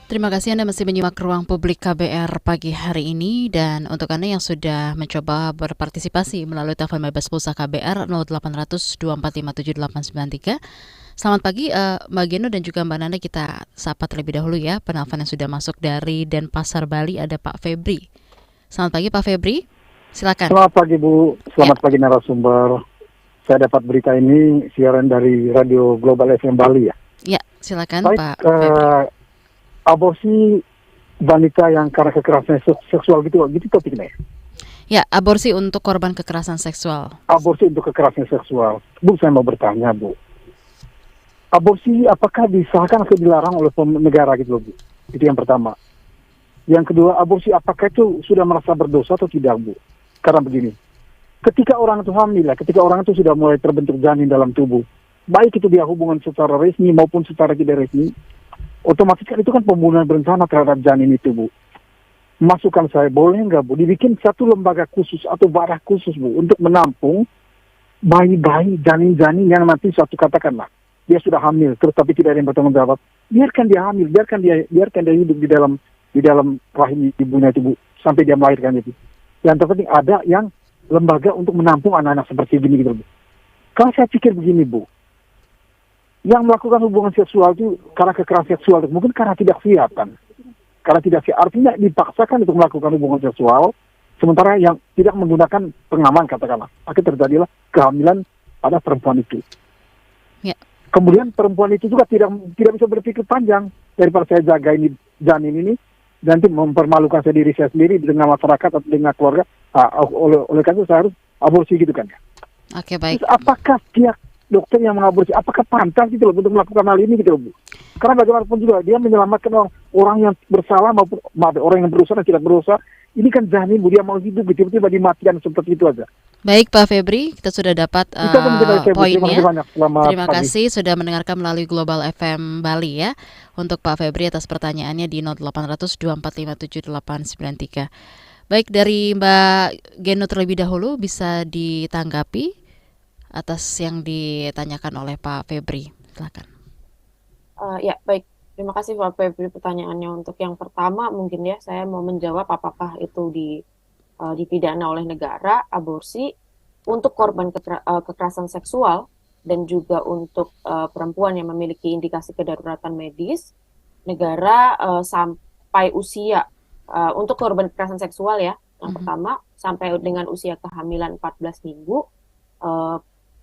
Terima kasih Anda masih menyimak Ruang Publik KBR pagi hari ini, dan untuk Anda yang sudah mencoba berpartisipasi melalui telepon bebas pulsa KBR 0800 2457 893. Selamat pagi Mbak Geno dan juga Mbak Nanda. Kita sapa terlebih dahulu ya penelpon yang sudah masuk dari Denpasar, Bali. Ada Pak Febri. Selamat pagi Pak Febri, silakan. Selamat pagi Bu, Ya, selamat pagi narasumber. Saya dapat berita ini siaran dari Radio Global FM Bali ya. ya silakan Baik, Pak Febri. aborsi wanita yang karena kekerasan seksual gitu topiknya. Ya, aborsi untuk korban kekerasan seksual. Aborsi untuk kekerasan seksual. Bu, saya mau bertanya Bu, aborsi apakah disahkan atau dilarang oleh negara gitu loh Bu? Itu yang pertama. Yang kedua, aborsi apakah itu sudah merasa berdosa atau tidak Bu? Karena begini, ketika orang itu hamil, ketika orang itu sudah mulai terbentuk janin dalam tubuh, baik itu dia hubungan secara resmi maupun secara tidak resmi, otomatis kan itu kan pembunuhan berencana terhadap janin itu Bu. Masukan saya, boleh nggak Bu, dibikin satu lembaga khusus atau wadah khusus Bu, untuk menampung bayi-bayi, janin-janin yang nanti suatu katakanlah, dia sudah hamil, terus tapi tidak ada yang bertanggung jawab. Biarkan dia hamil, biarkan dia hidup di dalam rahim ibunya itu Bu, sampai dia melahirkan itu. Yang terpenting ada yang lembaga untuk menampung anak-anak seperti ini gitu Bu. Kalau saya pikir begini Bu, yang melakukan hubungan seksual itu karena kekerasan seksual, mungkin karena tidak siap kan. Karena tidak siap, artinya dipaksakan untuk melakukan hubungan seksual, sementara yang tidak menggunakan pengaman katakanlah. Akhirnya terjadilah kehamilan pada perempuan itu. Ya. Kemudian perempuan itu juga tidak bisa berpikir panjang, daripada saya jaga ini janin ini, nanti mempermalukan diri saya sendiri dengan masyarakat atau dengan keluarga. Oleh karena itu saya harus aborsi gitu kan. Oke, baik. Terus apakah pihak dokter yang mengaborsi, apakah pantas gitu loh untuk melakukan hal ini gitu loh Bu? Karena bagaimanapun juga dia menyelamatkan orang yang bersalah maupun orang yang berusaha dan tidak berusaha. Ini kan janin Bu, dia mau hidup tiba-tiba dimatikan seperti itu aja. Baik Pak Febri, kita sudah dapat poinnya. Terima kasih sudah mendengarkan melalui Global FM Bali ya. Untuk Pak Febri atas pertanyaannya di 0800 2457 893. Baik, dari Mbak Geno terlebih dahulu bisa ditanggapi atas yang ditanyakan oleh Pak Febri. Silakan. Ya, baik. Terima kasih Pak Febri pertanyaannya. Untuk yang pertama mungkin ya, saya mau menjawab apakah itu dipidana oleh negara, aborsi, untuk korban kekerasan seksual, dan juga untuk perempuan yang memiliki indikasi kedaruratan medis, negara sampai usia, untuk korban kekerasan seksual ya, yang pertama, sampai dengan usia kehamilan 14 minggu,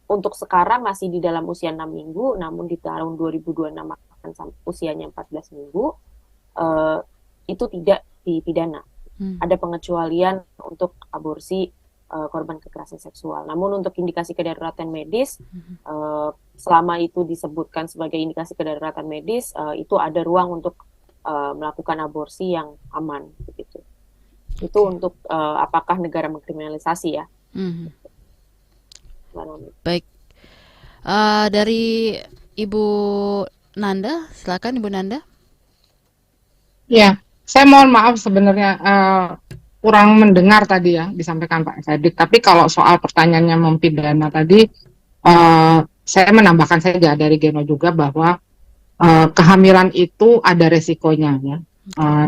untuk sekarang masih di dalam usia 6 minggu, namun di tahun 2026 akan usianya 14 minggu, itu tidak dipidana. Ada pengecualian untuk aborsi korban kekerasan seksual. Namun untuk indikasi kedaruratan medis, selama itu disebutkan sebagai indikasi kedaruratan medis, itu ada ruang untuk melakukan aborsi yang aman. Begitu. Itu untuk apakah negara mengkriminalisasi ya. Baik, dari Ibu Nanda, silakan Ibu Nanda. Ya, saya mohon maaf sebenarnya kurang mendengar tadi ya disampaikan Pak Fedik. Tapi kalau soal pertanyaannya mempidana tadi, saya menambahkan saja dari Geno juga bahwa kehamilan itu ada resikonya ya.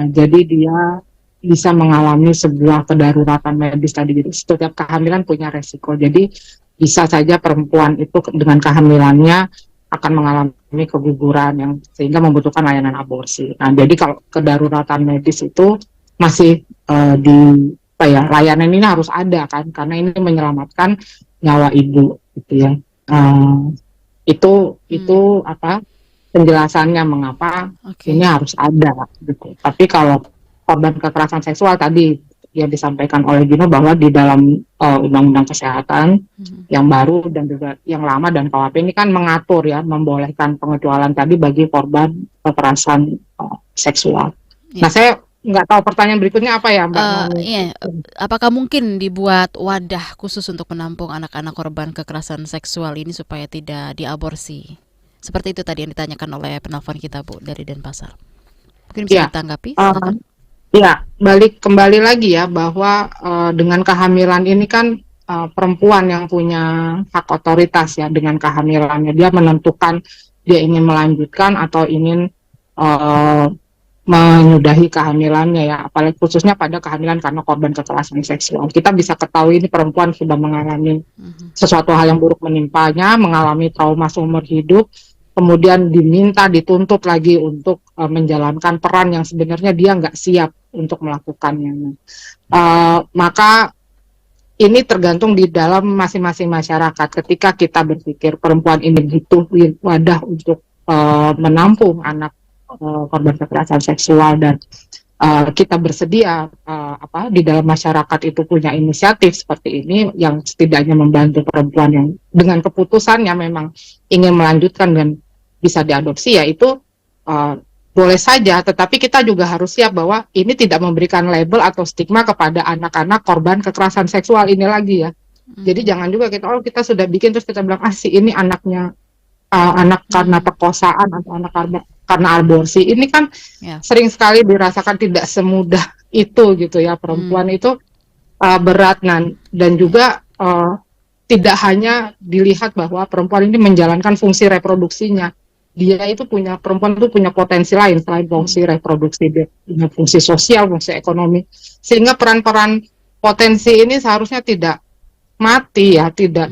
Jadi dia bisa mengalami sebuah kedaruratan medis tadi. Jadi setiap kehamilan punya resiko. Jadi bisa saja perempuan itu dengan kehamilannya akan mengalami keguguran yang sehingga membutuhkan layanan aborsi. Nah, jadi kalau kedaruratan medis itu masih layanan ini harus ada kan, karena ini menyelamatkan nyawa ibu, gitu ya. Itu penjelasannya mengapa ini harus ada, gitu. Tapi kalau korban kekerasan seksual tadi yang disampaikan oleh Gino bahwa di dalam Undang-Undang Kesehatan yang baru dan juga yang lama dan KUHP ini kan mengatur ya, membolehkan pengecualian tadi bagi korban kekerasan seksual. Nah, saya nggak tahu pertanyaan berikutnya apa ya Mbak? Apakah mungkin dibuat wadah khusus untuk menampung anak-anak korban kekerasan seksual ini supaya tidak diaborsi? Seperti itu tadi yang ditanyakan oleh penelpon kita Bu dari Denpasar. Mungkin bisa ditanggapi? Ya, kembali lagi ya bahwa dengan kehamilan ini kan perempuan yang punya hak otoritas ya dengan kehamilannya, dia menentukan dia ingin melanjutkan atau ingin menyudahi kehamilannya ya, apalagi khususnya pada kehamilan karena korban kekerasan seksual. Kita bisa ketahui ini perempuan sudah mengalami sesuatu hal yang buruk menimpanya, mengalami trauma seumur hidup, kemudian diminta, dituntut lagi untuk menjalankan peran yang sebenarnya dia nggak siap untuk melakukannya. Maka ini tergantung di dalam masing-masing masyarakat. Ketika kita berpikir perempuan ini butuh wadah untuk menampung anak korban kekerasan seksual dan kita bersedia di dalam masyarakat itu punya inisiatif seperti ini yang setidaknya membantu perempuan yang dengan keputusannya memang ingin melanjutkan dan bisa diadopsi, ya itu boleh saja, tetapi kita juga harus siap bahwa ini tidak memberikan label atau stigma kepada anak-anak korban kekerasan seksual ini lagi ya. Jadi jangan juga kita sudah bikin terus kita bilang ini anaknya anak karena perkosaan atau anak karena aborsi. Ini kan sering sekali dirasakan tidak semudah itu gitu ya. Perempuan itu berat dan juga tidak hanya dilihat bahwa perempuan ini menjalankan fungsi reproduksinya. Perempuan itu punya potensi lain selain fungsi reproduksi, dia punya fungsi sosial, fungsi ekonomi, sehingga peran-peran potensi ini seharusnya tidak mati ya, tidak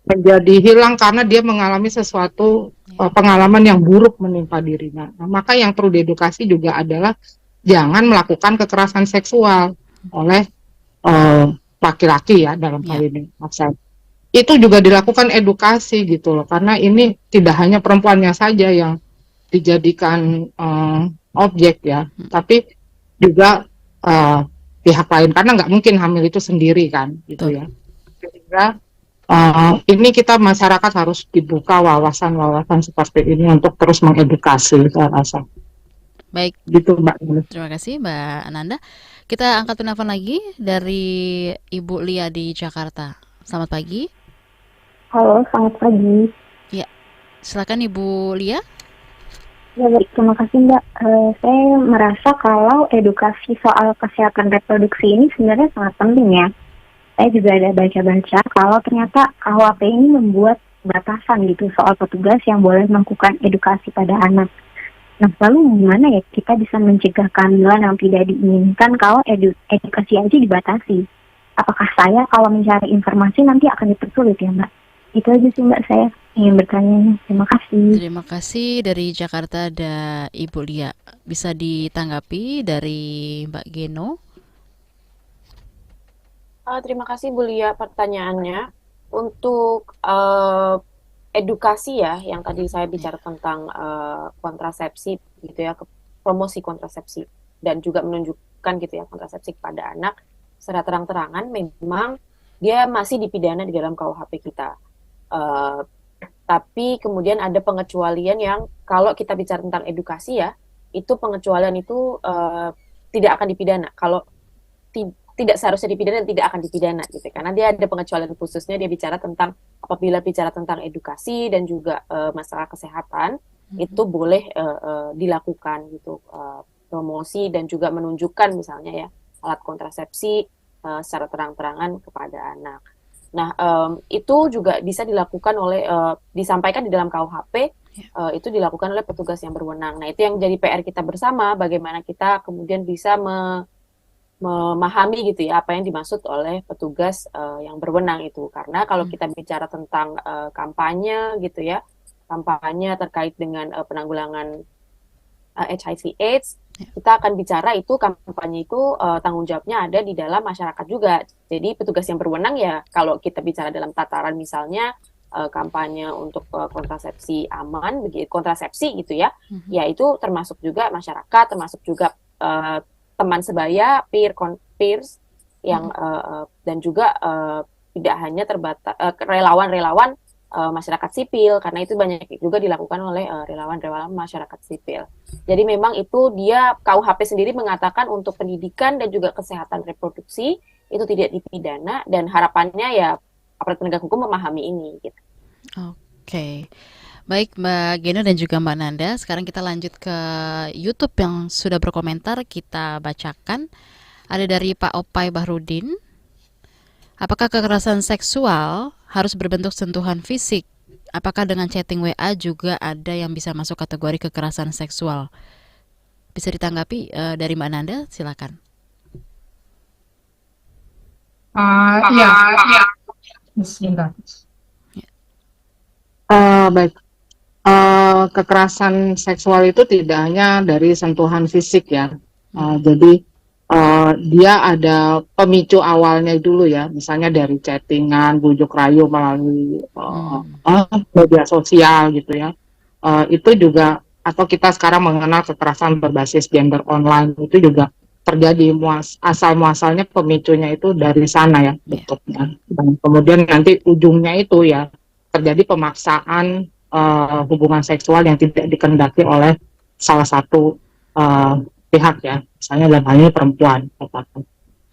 menjadi hilang karena dia mengalami sesuatu pengalaman yang buruk menimpa dirinya. Nah, maka yang perlu diedukasi juga adalah jangan melakukan kekerasan seksual oleh laki-laki ya dalam hal ini. Itu juga dilakukan edukasi gitu loh, karena ini tidak hanya perempuannya saja yang dijadikan objek ya, tapi juga pihak lain, karena nggak mungkin hamil itu sendiri kan gitu ya. Sehingga ini kita masyarakat harus dibuka wawasan-wawasan seperti ini untuk terus mengedukasi, saya rasa. Baik, gitu Mbak. Terima kasih Mbak Ananda. Kita angkat telepon lagi dari Ibu Lia di Jakarta. Selamat pagi. Halo, selamat pagi. Ya, silakan Ibu Lia. Ya baik, terima kasih Mbak. Saya merasa kalau edukasi soal kesehatan reproduksi ini sebenarnya sangat penting ya. Saya juga ada baca-baca kalau ternyata KUHP ini membuat batasan gitu soal petugas yang boleh melakukan edukasi pada anak. Nah, lalu gimana ya kita bisa mencegah kehamilan yang tidak diinginkan kalau edukasi aja dibatasi? Apakah saya kalau mencari informasi nanti akan dipersulit ya Mbak? Itu aja sih Mbak, saya ingin bertanya. Terima kasih. Terima kasih dari Jakarta ada Ibu Lia. Bisa ditanggapi dari Mbak Geno? Terima kasih Bu Lia pertanyaannya. Untuk edukasi ya, yang tadi saya bicara tentang kontrasepsi gitu ya, promosi kontrasepsi dan juga menunjukkan gitu ya kontrasepsi kepada anak secara terang-terangan, memang dia masih dipidana di dalam KUHP kita. Tapi kemudian ada pengecualian yang kalau kita bicara tentang edukasi ya, itu pengecualian itu tidak akan dipidana. Kalau tidak seharusnya dipidana dan tidak akan dipidana gitu, karena dia ada pengecualian khususnya. Dia bicara tentang apabila bicara tentang edukasi dan juga masalah kesehatan itu boleh dilakukan gitu, promosi dan juga menunjukkan misalnya ya alat kontrasepsi secara terang-terangan kepada anak. Nah, itu juga bisa dilakukan oleh disampaikan di dalam KUHP, itu dilakukan oleh petugas yang berwenang. Nah, itu yang jadi PR kita bersama, bagaimana kita kemudian bisa memahami gitu ya apa yang dimaksud oleh petugas yang berwenang itu. Karena kalau kita bicara tentang kampanye gitu ya, kampanye terkait dengan penanggulangan HIV/AIDS, kita akan bicara itu kampanye itu tanggung jawabnya ada di dalam masyarakat juga. Jadi petugas yang berwenang ya, kalau kita bicara dalam tataran misalnya kampanye untuk kontrasepsi aman, begitu kontrasepsi gitu ya, ya itu termasuk juga masyarakat, termasuk juga teman sebaya, peers yang dan juga tidak hanya terbatas relawan-relawan masyarakat sipil, karena itu banyak juga dilakukan oleh relawan-relawan masyarakat sipil. Jadi memang itu dia KUHP sendiri mengatakan untuk pendidikan dan juga kesehatan reproduksi itu tidak dipidana, dan harapannya ya aparat penegak hukum memahami ini gitu. Oke. Baik Mbak Geno dan juga Mbak Nanda, sekarang kita lanjut ke YouTube yang sudah berkomentar, kita bacakan. Ada dari Pak Opai Bahrudin. Apakah kekerasan seksual harus berbentuk sentuhan fisik? Apakah dengan chatting WA juga ada yang bisa masuk kategori kekerasan seksual? Bisa ditanggapi dari Mbak Nanda, silakan. Iya, Bismillah. Baik. Kekerasan seksual itu tidak hanya dari sentuhan fisik ya. Jadi dia ada pemicu awalnya dulu ya, misalnya dari chattingan, bujuk rayu melalui media sosial gitu ya. Itu juga, atau kita sekarang mengenal kekerasan berbasis gender online, itu juga terjadi asal muasalnya pemicunya itu dari sana ya bentuknya. Dan kemudian nanti ujungnya itu ya terjadi pemaksaan hubungan seksual yang tidak dikehendaki oleh salah satu pihak ya, misalnya dalam hal ini perempuan.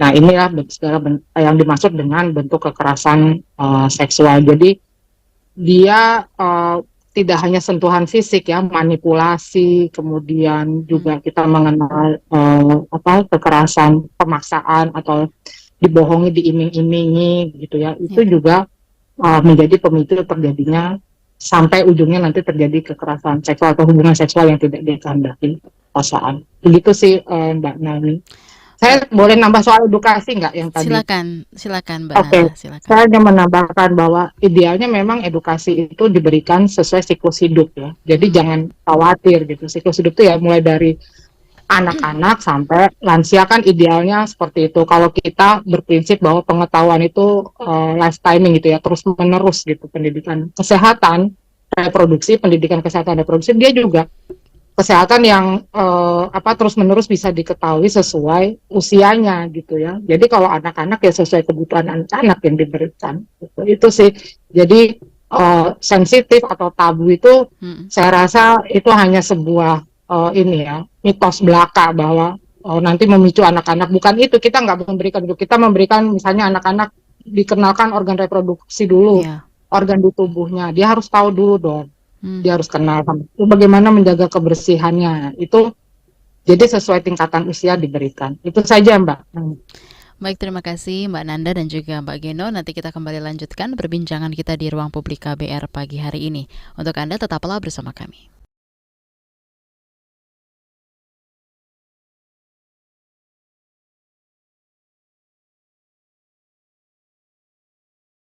Nah inilah yang dimaksud dengan bentuk kekerasan seksual. Jadi dia tidak hanya sentuhan fisik ya, manipulasi, kemudian juga kita mengenal kekerasan, pemaksaan atau dibohongi, diiming-imingi gitu ya. Itu juga menjadi pemicu terjadinya sampai ujungnya nanti terjadi kekerasan seksual atau hubungan seksual yang tidak dikehendaki pasangan. Begitu sih Mbak Nani. Saya boleh nambah soal edukasi nggak yang tadi? Silakan Mbak Oke, Nanda, silakan. saya hanya menambahkan bahwa idealnya memang edukasi itu diberikan sesuai siklus hidup ya. Jadi jangan khawatir gitu. Siklus hidup itu ya mulai dari anak-anak sampai lansia kan idealnya seperti itu. Kalau kita berprinsip bahwa pengetahuan itu lifetiming gitu ya, terus menerus gitu. Pendidikan kesehatan reproduksi, pendidikan kesehatan reproduksi, dia juga kesehatan yang terus menerus bisa diketahui sesuai usianya gitu ya. Jadi kalau anak-anak ya sesuai kebutuhan anak-anak yang diberikan. Gitu. Itu sih. Jadi sensitif atau tabu itu saya rasa itu hanya sebuah mitos belaka bahwa nanti memicu anak-anak. Bukan itu, kita nggak memberikan itu. Kita memberikan misalnya anak-anak dikenalkan organ reproduksi dulu, organ di tubuhnya. Dia harus tahu dulu dong. Dia harus kenal bagaimana menjaga kebersihannya. Itu jadi sesuai tingkatan usia diberikan. Itu saja Mbak. Baik, terima kasih Mbak Nanda dan juga Mbak Geno. Nanti kita kembali lanjutkan perbincangan kita di Ruang Publik KBR pagi hari ini. Untuk Anda tetaplah bersama kami.